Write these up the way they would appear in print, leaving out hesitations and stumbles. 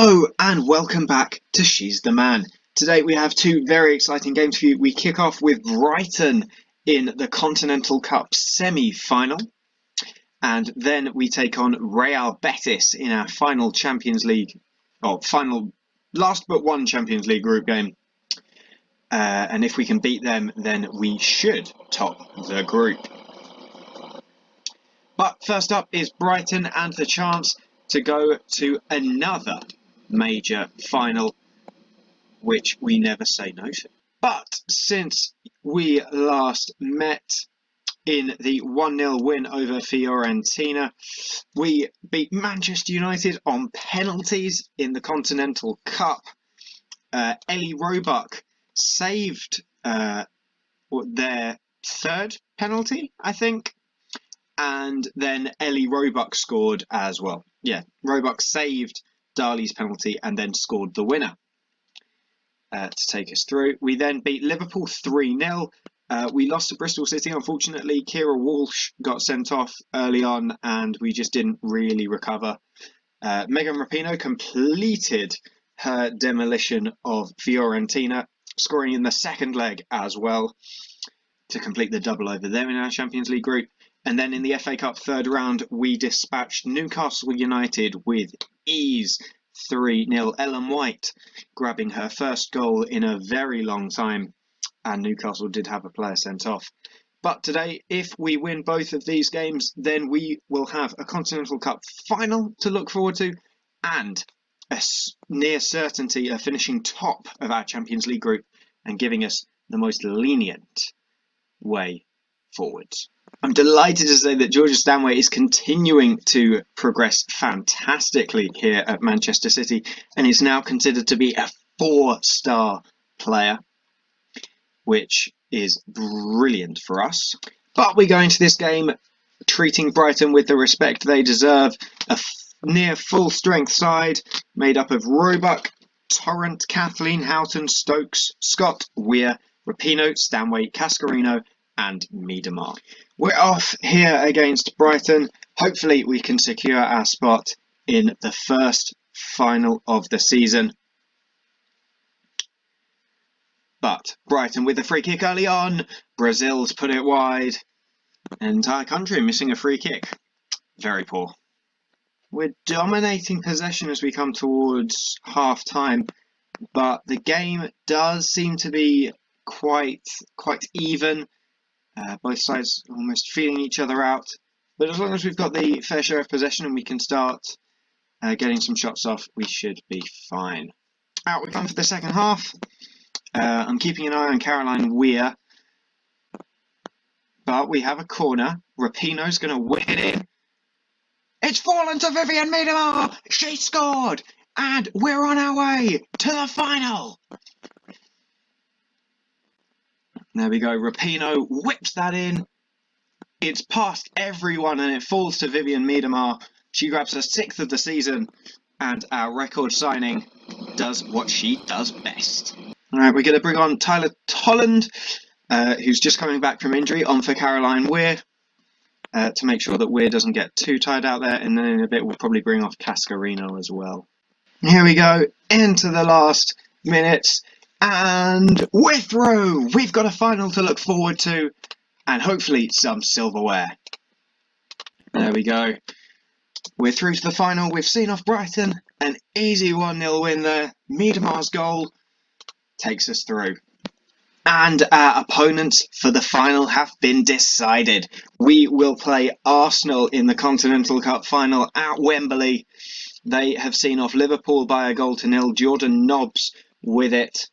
Hello and welcome back to She's the Man. Today we have two very exciting games for you. We kick off with Brighton in the Continental Cup semi-final, and then we take on Real Betis in our final Champions League, last but one Champions League group game. And if we can beat them, then we should top the group. But first up is Brighton and the chance to go to another major final, which we never say no to. But since we last met in the 1-0 win over Fiorentina, we beat Manchester United on penalties in the Continental Cup. Ellie Roebuck saved their third penalty, I think. And then Ellie Roebuck scored as well. Yeah, Roebuck saved Dali's penalty and then scored the winner to take us through. We then beat Liverpool 3-0. We lost to Bristol City, unfortunately. Kira Walsh got sent off early on and we just didn't really recover. Megan Rapinoe completed her demolition of Fiorentina, scoring in the second leg as well to complete the double over them in our Champions League group. And then in the FA Cup third round, we dispatched Newcastle United with ease, 3-0. Ellen White grabbing her first goal in a very long time, and Newcastle did have a player sent off. But today, if we win both of these games, then we will have a Continental Cup final to look forward to, and a near certainty of finishing top of our Champions League group and giving us the most lenient way forwards. I'm delighted to say that Georgia Stanway is continuing to progress fantastically here at Manchester City and is now considered to be a 4-star player, which is brilliant for us. But we go into this game treating Brighton with the respect they deserve. A near full-strength side made up of Roebuck, Torrent, Kathleen, Houghton, Stokes, Scott, Weir, Rapinoe, Stanway, Cascarino and Miedemar. We're off here against Brighton. Hopefully we can secure our spot in the first final of the season. But Brighton with a free kick early on. Brazil's put it wide. An entire country missing a free kick. Very poor. We're dominating possession as we come towards half time, but the game does seem to be quite even. Both sides almost feeling each other out. But as long as we've got the fair share of possession and we can start getting some shots off, we should be fine. Out we come for the second half. I'm keeping an eye on Caroline Weir. But we have a corner. Rapinoe's going to whip it in. It's fallen to Vivian Miedemar. She scored. And we're on our way to the final. There we go, Rapinoe whips that in. It's past everyone and it falls to Vivian Miedemar. She grabs her 6th of the season and our record signing does what she does best. Alright, we're going to bring on Tyler Tolland, who's just coming back from injury, on for Caroline Weir, to make sure that Weir doesn't get too tired out there, and then in a bit we'll probably bring off Cascarino as well. Here we go, into the last minutes. And we're through! We've got a final to look forward to and hopefully some silverware. There we go. We're through to the final. We've seen off Brighton. An easy 1-0 win there. Miedemar's goal takes us through. And our opponents for the final have been decided. We will play Arsenal in the Continental Cup final at Wembley. They have seen off Liverpool by a 0-0. Jordan Nobbs with it.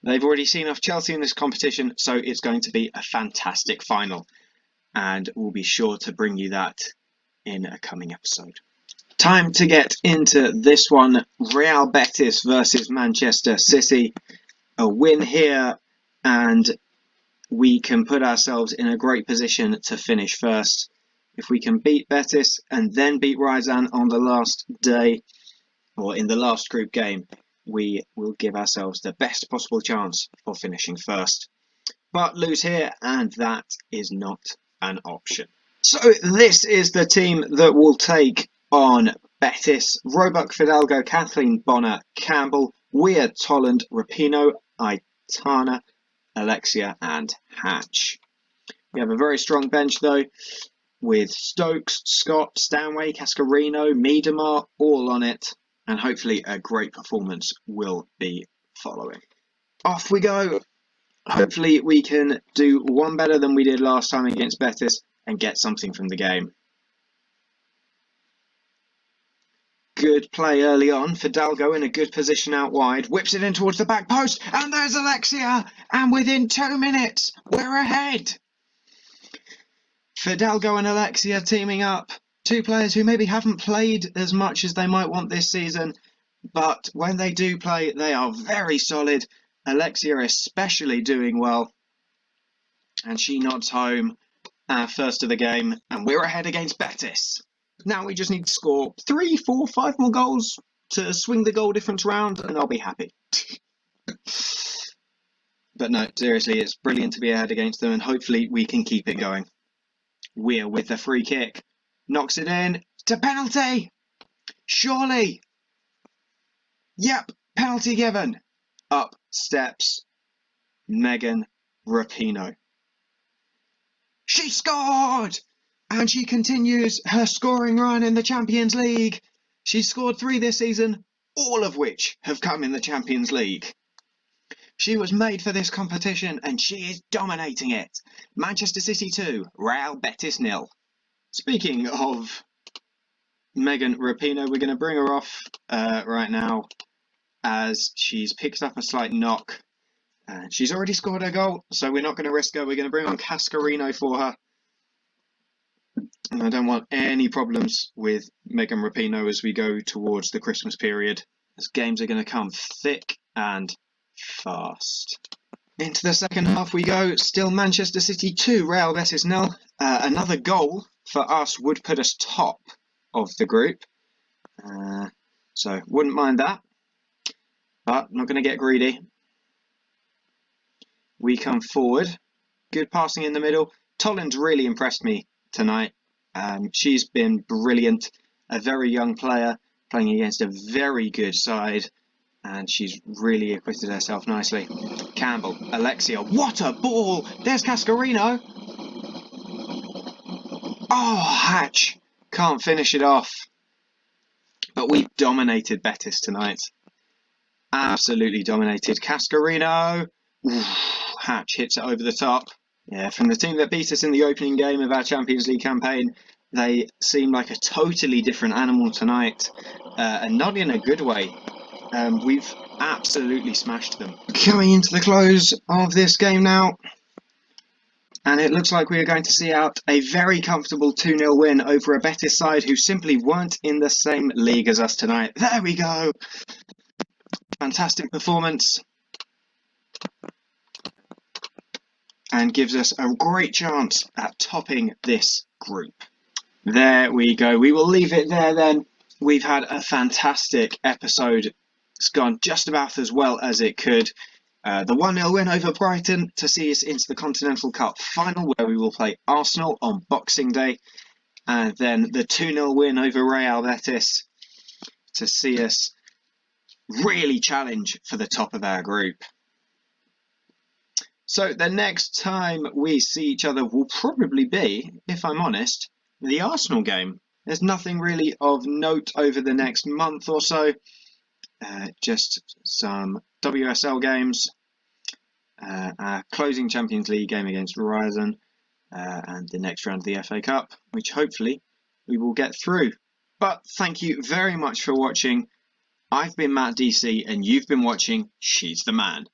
They've already seen off Chelsea in this competition, so it's going to be a fantastic final. And we'll be sure to bring you that in a coming episode. Time to get into this one. Real Betis versus Manchester City. A win here, and we can put ourselves in a great position to finish first. If we can beat Betis and then beat Ryazan on the last day, or in the last group game, we will give ourselves the best possible chance of finishing first. But lose here, and that is not an option. So this is the team that will take on Betis, Roebuck, Fidalgo, Kathleen, Bonner, Campbell, Weir, Tolland, Rapinoe, Aitana, Alexia and Hatch. We have a very strong bench though, with Stokes, Scott, Stanway, Cascarino, Miedemar all on it, and hopefully a great performance will be following. Off we go! Hopefully we can do one better than we did last time against Betis and get something from the game. Good play early on. Fidalgo in a good position out wide. Whips it in towards the back post. And there's Alexia. And within 2 minutes, we're ahead. Fidalgo and Alexia teaming up. Two players who maybe haven't played as much as they might want this season. But when they do play, they are very solid. Alexia especially doing well. And she nods home our first of the game. And we're ahead against Betis. Now we just need to score 3, 4, 5 more goals to swing the goal difference round, and I'll be happy. But no, seriously, it's brilliant to be ahead against them, and hopefully we can keep it going. Weir with the free kick. Knocks it in to penalty. Surely. Yep, penalty given. Up steps Megan Rapinoe. She scored! And she continues her scoring run in the Champions League. She's scored 3 this season, all of which have come in the Champions League. She was made for this competition and she is dominating it. Manchester City 2, Real Betis 0. Speaking of Megan Rapinoe, we're going to bring her off right now as she's picked up a slight knock. She's already scored her goal, so we're not going to risk her. We're going to bring on Cascarino for her. And I don't want any problems with Megan Rapinoe as we go towards the Christmas period, as games are going to come thick and fast. Into the second half we go. Still Manchester City 2, Real Betis 0. Another goal for us would put us top of the group. So wouldn't mind that. But not going to get greedy. We come forward. Good passing in the middle. Tolland's really impressed me tonight. She's been brilliant, a very young player playing against a very good side, and she's really acquitted herself nicely. Campbell, Alexia, what a ball! There's Cascarino. Oh, Hatch can't finish it off. But we've dominated Betis tonight. Absolutely dominated. Cascarino. Hatch hits it over the top. Yeah, from the team that beat us in the opening game of our Champions League campaign, they seem like a totally different animal tonight, and not in a good way. We've absolutely smashed them. Coming into the close of this game now, and it looks like we are going to see out a very comfortable 2-0 win over a Betis side who simply weren't in the same league as us tonight. There we go! Fantastic performance. And gives us a great chance at topping this group. There we go. We will leave it there then. We've had a fantastic episode. It's gone just about as well as it could. The 1-0 win over Brighton to see us into the Continental Cup final, where we will play Arsenal on Boxing Day. And then the 2-0 win over Real Betis to see us really challenge for the top of our group. So the next time we see each other will probably be, if I'm honest, the Arsenal game. There's nothing really of note over the next month or so. Just some WSL games, our closing Champions League game against Horizon, and the next round of the FA Cup, which hopefully we will get through. But thank you very much for watching. I've been Matt DC and you've been watching She's the Man.